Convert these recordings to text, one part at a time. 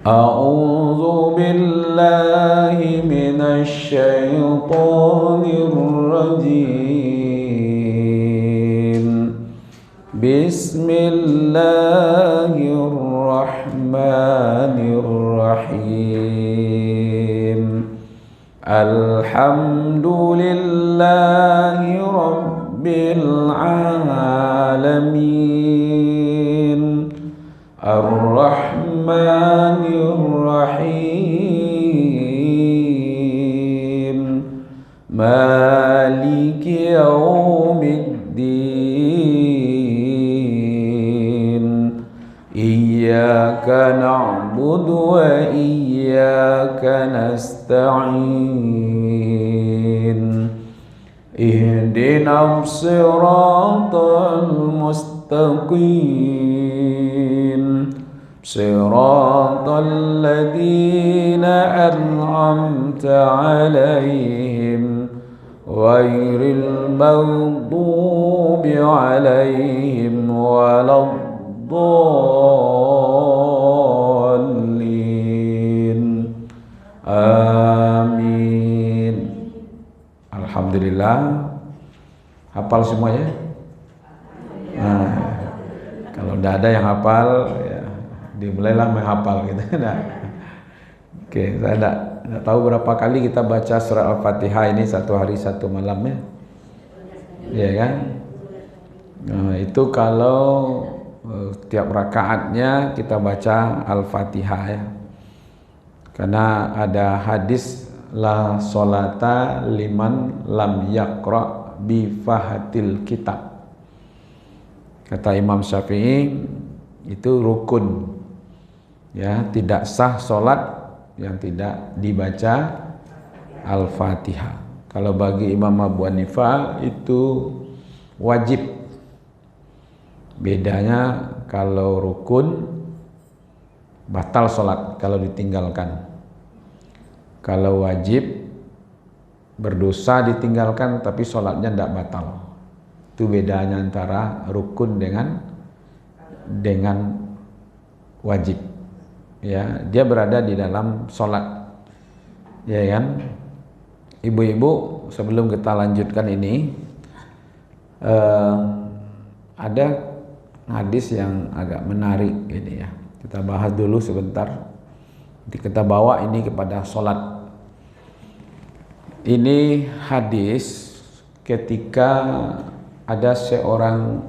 أعوذ بالله من الشيطان الرجيم. بسم الله الرحمن الرحيم. الحمد لله رب العالمين. الرحمن الرحيم. مالك يوم الدين. إياك نعبد وإياك نستعين. اهدنا الصراط المستقيم. صراط الذين أنعمت عليهم غير المغضوب عليهم ولا الضالين. Amin. Alhamdulillah. Hafal semuanya? Nah, kalau tidak ada yang hafal, ya dimulailah menghafal gitu. Nah, oke, saya tidak tahu berapa kali kita baca surah Al-Fatihah ini satu hari satu malam ya. Iya kan? Nah, itu kalau tiap rakaatnya kita baca Al-Fatihah ya. Karena ada hadis la sholata liman lam yaqra bi fahatil kitab. Kata Imam Syafi'i itu rukun. Ya, tidak sah sholat yang tidak dibaca Al-Fatihah. Kalau bagi Imam Abu Hanifah itu wajib. Bedanya kalau rukun batal sholat kalau ditinggalkan. Kalau wajib berdosa ditinggalkan tapi sholatnya tidak batal. Itu bedanya antara rukun dengan wajib. Ya, dia berada di dalam sholat, ya kan? Ibu-ibu, sebelum kita lanjutkan ini, ada hadis yang agak menarik ini ya. Kita bahas dulu sebentar. Kita bawa ini kepada sholat. Ini hadis ketika ada seorang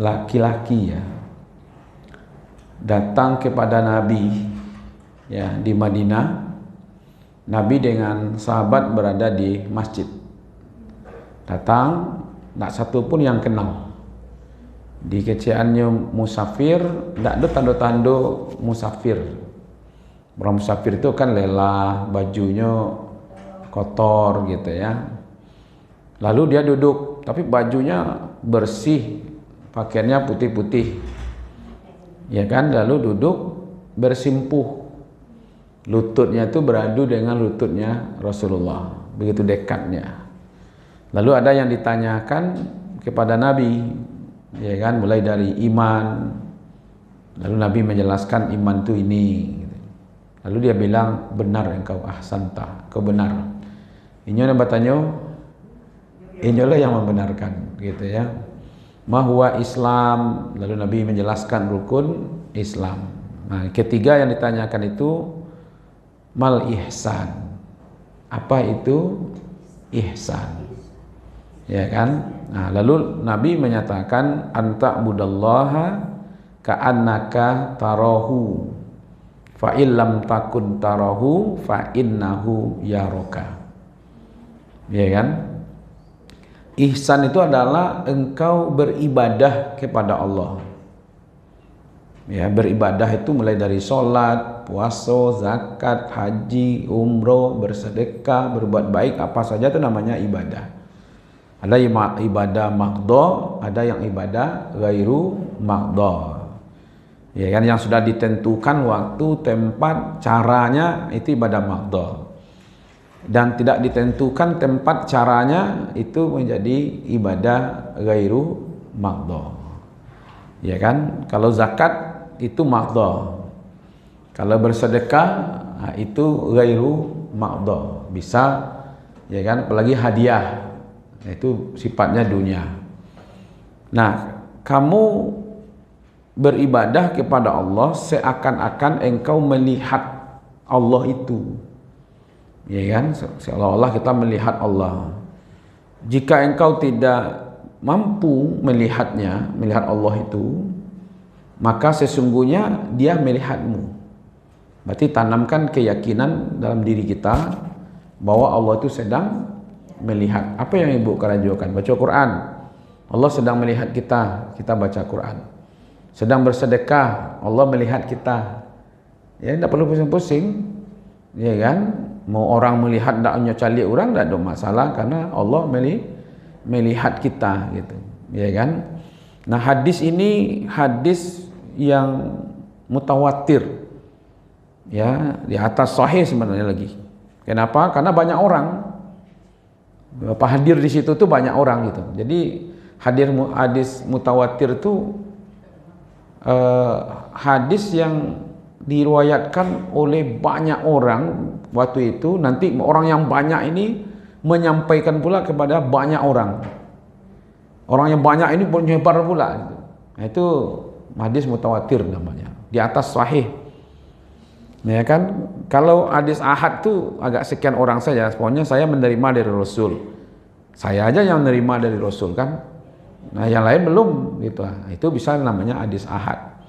laki-laki ya datang kepada Nabi ya di Madinah. Nabi dengan sahabat berada di masjid. Datang, tak satu pun yang kenal. Di keciannya musafir, tak ada tanda-tanda musafir. Orang musafir itu kan lelah, bajunya kotor gitu ya. Lalu dia duduk, tapi bajunya bersih, pakaiannya putih-putih. Ya kan, lalu duduk bersimpuh. Lututnya itu beradu dengan lututnya Rasulullah, begitu dekatnya. Lalu ada yang ditanyakan kepada Nabi, ya kan, mulai dari iman. Lalu Nabi menjelaskan iman itu ini. Lalu dia bilang, benar engkau ahsanta, kau benar. Ini yang bertanya, inilah yang membenarkan, gitu ya. Mahwa Islam, lalu Nabi menjelaskan rukun Islam. Nah, ketiga yang ditanyakan itu mal ihsan. Apa itu ihsan? Ya kan? Nah, lalu Nabi menyatakan anta budallaha ka'annaka tarahu fa illam takun tarahu fa innahu yaraka. Ya kan? Ihsan itu adalah engkau beribadah kepada Allah. Ya, beribadah itu mulai dari sholat, puasa, zakat, haji, umroh, bersedekah, berbuat baik, apa saja itu namanya ibadah. Ada ibadah maqdha, ada yang ibadah ghairu maqdha. Ya kan, yang sudah ditentukan waktu, tempat, caranya itu ibadah maqdha. Dan tidak ditentukan tempat caranya itu menjadi ibadah ghairu maqdha. Ya kan? Kalau zakat itu maqdha. Kalau bersedekah itu ghairu maqdha, bisa ya kan, apalagi hadiah itu sifatnya dunia. Nah, kamu beribadah kepada Allah seakan-akan engkau melihat Allah itu, ya kan, seolah-olah kita melihat Allah. Jika engkau tidak mampu melihatnya, melihat Allah itu, maka sesungguhnya dia melihatmu. Berarti tanamkan keyakinan dalam diri kita bahwa Allah itu sedang melihat. Apa yang ibu kerajukan? Baca Quran, Allah sedang melihat kita, kita baca Quran. Sedang bersedekah, Allah melihat kita. Ya, tidak perlu pusing-pusing, ya kan? Mau orang melihat tak nyocali orang, tak ada masalah, karena Allah melihat kita, gitu, ya kan? Nah, hadis ini hadis yang mutawatir, ya, di atas sahih sebenarnya lagi. Kenapa? Karena banyak orang hadir di situ tuh, banyak orang gitu. Jadi hadis mutawatir itu hadis yang diriwayatkan oleh banyak orang waktu itu. Nanti orang yang banyak ini menyampaikan pula kepada banyak orang. Orang yang banyak ini pun nyebar pula gitu. Nah, itu hadis mutawatir namanya, di atas sahih. Ya kan, kalau hadis ahad tuh agak sekian orang saja, pokoknya saya menerima dari Rasul, saya aja yang menerima dari Rasul kan. Nah, yang lain belum gitu. Nah, itu bisa namanya hadis ahad.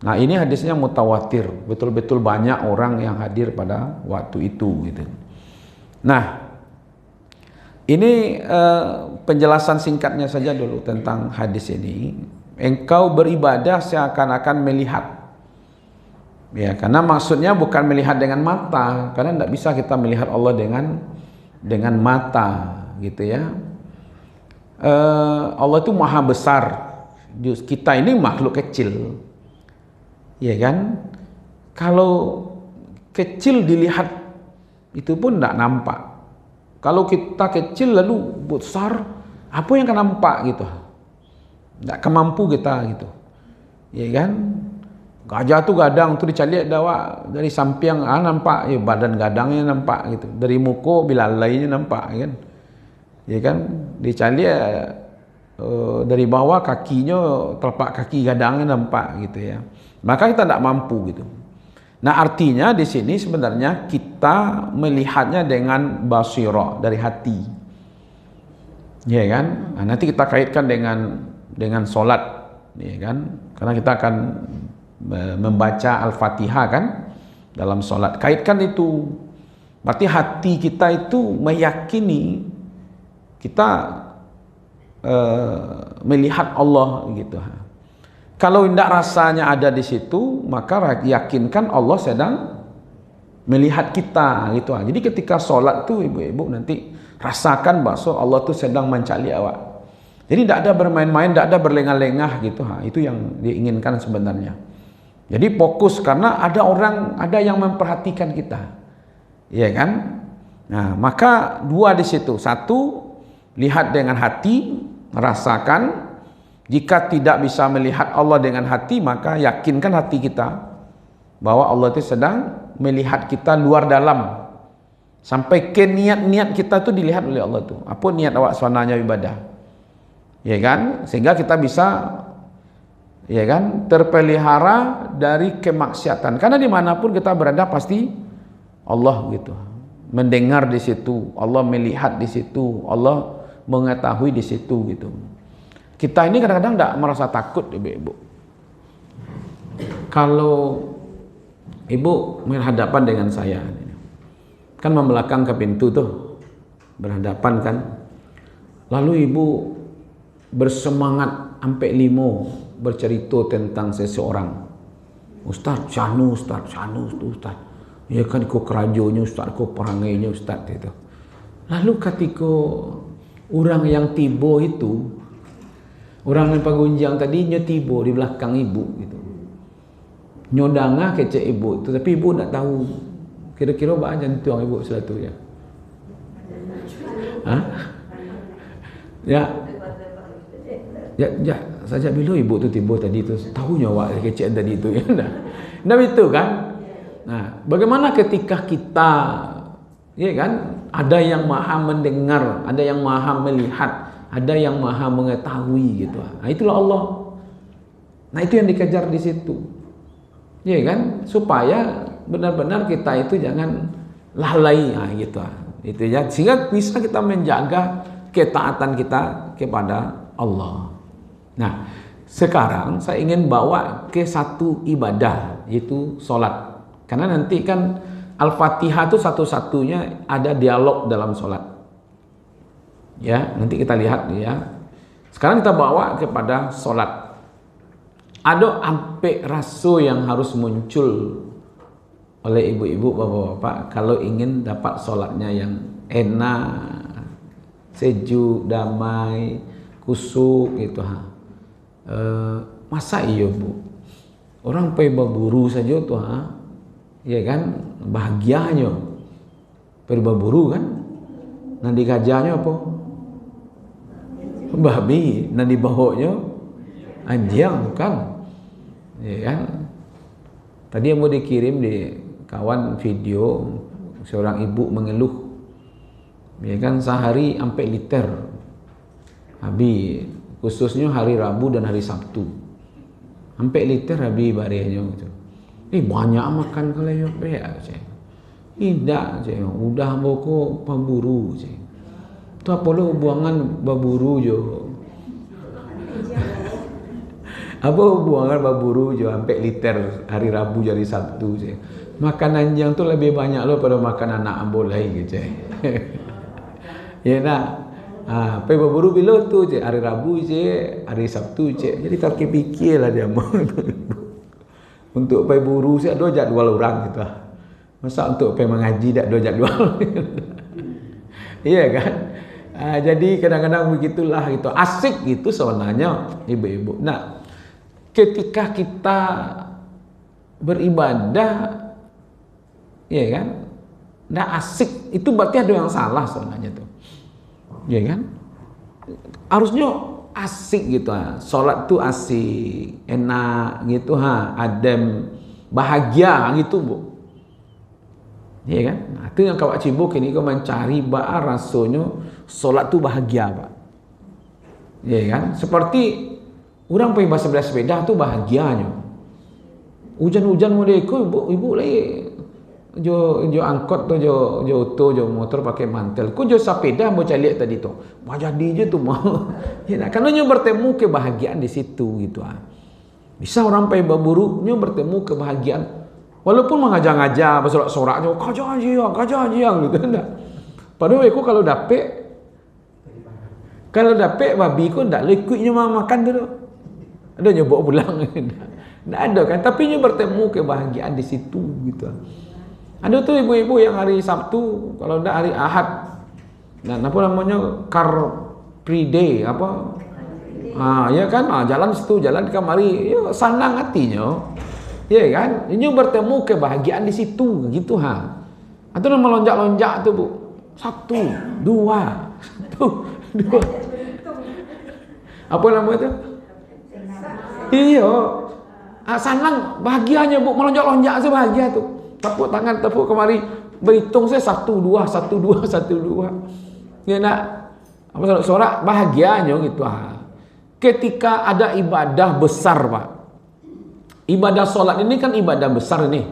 Nah, ini hadisnya mutawatir, betul-betul banyak orang yang hadir pada waktu itu gitu. Nah, ini penjelasan singkatnya saja dulu tentang hadis ini. Engkau beribadah seakan-akan melihat. Ya, karena maksudnya bukan melihat dengan mata, karena tidak bisa kita melihat Allah dengan mata, gitu ya. Allah itu maha besar, kita ini makhluk kecil, ya kan? Kalau kecil dilihat itu pun tidak nampak. Kalau kita kecil lalu besar, apa yang akan nampak gitu? Tidak kemampu kita gitu, ya kan? Gajah tu gadang tu dicaliak dari samping nampak, ya, badan gadangnya nampak gitu. Dari muka bilalainya nampak, kan? Ya kan, dicaliak dari bawah kakinya, telapak kaki gadangnya nampak gitu ya. Maka kita tidak mampu gitu. Nah, artinya di sini sebenarnya kita melihatnya dengan basirah, dari hati. Ya kan? Nah, nanti kita kaitkan dengan solat, ya kan? Karena kita akan membaca Al-Fatihah kan dalam solat. Kaitkan itu. Berarti hati kita itu meyakini kita melihat Allah gitu. Kalau tidak rasanya ada di situ, maka yakinkan Allah sedang melihat kita gitu. Jadi ketika solat tuh ibu-ibu nanti rasakan bahwa Allah tuh sedang mencari awak. Jadi tidak ada bermain-main, tidak ada berlengah-lengah gitu. Itu yang diinginkan sebenarnya. Jadi fokus, karena ada yang memperhatikan kita, ya kan? Nah, maka dua di situ. Satu, lihat dengan hati, rasakan. Jika tidak bisa melihat Allah dengan hati, maka yakinkan hati kita bahwa Allah itu sedang melihat kita luar dalam, sampai ke niat-niat kita itu dilihat oleh Allah tuh. Apa niat awak sebenarnya ibadah, ya kan? Sehingga kita bisa, ya kan, terpelihara dari kemaksiatan. Karena dimanapun kita berada pasti Allah gitu, mendengar di situ, Allah melihat di situ, Allah mengetahui di situ gitu. Kita ini kadang-kadang tidak merasa takut, ibu-ibu. Kalau ibu berhadapan dengan saya, kan membelakang ke pintu tuh, berhadapan kan, lalu ibu bersemangat sampai 5 bercerita tentang seseorang. Ustaz Syanu, Ustaz tu Ustaz. Ya kan, ko kerajonya Ustaz, ko perangainya Ustaz itu. Lalu ketika orang yang tiba itu, orang yang pagunjang tadi tiba di belakang ibu gitu. Nyodangah kecek ibu itu, tapi ibu tak tahu kira-kira apa jantung ibu selatu ya. Ya, saja bila ibu tu tiba tadi tu, tahunya awak kecek tadi tu ya. Nah itu kan. Nah, bagaimana ketika kita, ya kan, ada yang maha mendengar, ada yang maha melihat, ada yang maha mengetahui gitu. Nah, itulah Allah. Nah, itu yang dikejar di situ. Ya kan? Supaya benar-benar kita itu jangan lalai, nah, gitu. Itu ya, sehingga bisa kita menjaga ketaatan kita kepada Allah. Nah, sekarang saya ingin bawa ke satu ibadah, yaitu sholat. Karena nanti kan Al-Fatihah itu satu-satunya ada dialog dalam sholat. Ya, nanti kita lihat ya. Sekarang kita bawa kepada sholat. Ada ampe raso yang harus muncul oleh ibu-ibu, bapak-bapak kalau ingin dapat sholatnya yang enak, sejuk, damai, kusuk gitu. Masa iya bu? Orang pergi berburu saja tuh, ya kan, bahagianya pergi berburu kan. Nanti gajahnya apa? Babi. Nanti bawanya anjing kan, ya kan. Tadi yang mau dikirim di kawan video seorang ibu mengeluh, ya kan, sehari sampai liter habis, khususnya hari Rabu dan hari Sabtu sampai liter habis barenya gitu. Banyak makan kalau ya tidak, udah boko pemburu itu apa lo buangan baburu jo. Apa hubungan baburu jo sampai liter hari Rabu jadi Sabtu je. Makan anjing tu lebih banyak lo pada makan anak ambolai gitu. Ya nak. Pergi baburu bila tu je, hari Rabu je, hari Sabtu je. Jadi tak fikirlah dia mau. Untuk pergi buru je ada jadual orang gitu. Masa untuk pergi mengaji tak ada jadual. Iya kan? Jadi kadang-kadang begitulah gitu. Asik gitu sebenarnya ibu-ibu. Nah, ketika kita beribadah, ya kan, nggak asik, itu berarti ada yang salah sebenarnya tuh, ya kan? Harusnya asik gitu, sholat tuh asik, enak gitu, adem, bahagia gitu bu, ya kan? Nah, itu yang kawak cibuk ini kau mencari bah rasanya sholat tuh bahagia pak, ya kan? Seperti orang pergi bersepeda tuh bahagianya. Hujan-hujan mau ikut ibu lagi jo angkot tu jo auto jo motor pakai mantel. Ku jo sepeda mau cari tadi tu. Mau jadi je tu mau. Ya, karena nyo bertemu kebahagiaan di situ gitu. Bisa orang pergi berburu nyo bertemu kebahagiaan. Walaupun mengajar-ngajar bersorak-sorak jo kajar aja gitu enggak. Padahal aku kalau dapet babi ku ndak liquidnya makan tu. Ada nyoba pulang. Nggak ada kan, tapi nyo bertemu kebahagiaan di situ gitu. Ada tuh ibu-ibu yang hari Sabtu, kalau enggak hari Ahad, dan apa namanya, Car Free Day apa? Ya kan, jalan situ, jalan kemari, ya senang hatinya. Ya kan, nyo bertemu kebahagiaan di situ gitu Atau nama lonjak-lonjak tuh bu, 1, 2, 1, 2. Apa namanya tuh? Iya, senang, bahagianya bu, melonjak-lonjak saya bahagia tuh. Tepuk tangan, tepuk kemari, berhitung saya 1, 2, 1, 2, 1, 2. Ya nak, apa sorak bahagianya gitu. Ketika ada ibadah besar pak, ibadah sholat ini kan ibadah besar ini,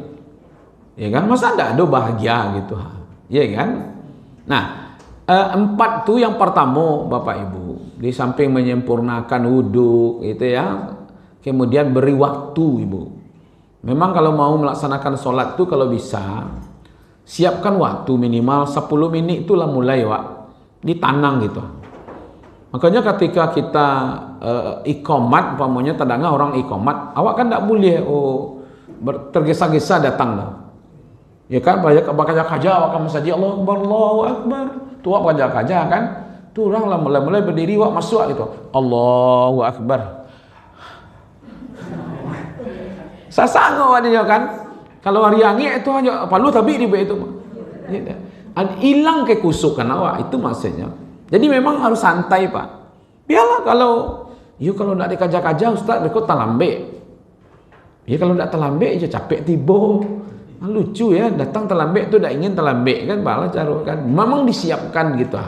ya kan? Masa ada bahagia gitu, ya kan? Nah, 4 tuh yang pertama bapak ibu, di samping menyempurnakan wudhu itu ya. Kemudian beri waktu ibu. Memang kalau mau melaksanakan sholat itu kalau bisa siapkan waktu minimal 10 menit itulah mulai wak ditanang gitu. Makanya ketika kita ikomat, umpamanya tadanga orang ikomat, awak kan tidak boleh tergesa-gesa datang lah. Ya kan, banyak kaja awak kan saja Allahu Akbar. Tu awak kaja kan, tu orang lah mulai berdiri awak masuk gitu. Allahu Akbar. Sasang adanya kan. Kalau hari angin itu hanya palu tapi di itu. Hilang kekusukan awak itu maksudnya. Jadi memang harus santai pak. Biarlah kalau nak dikaja-kaja ustaz dekut talambe. Ya kalau nak talambe aja capek tibo. Lucu ya, datang terlambat tuh tidak ingin terlambat kan, balas cara kan. Memang disiapkan gitu.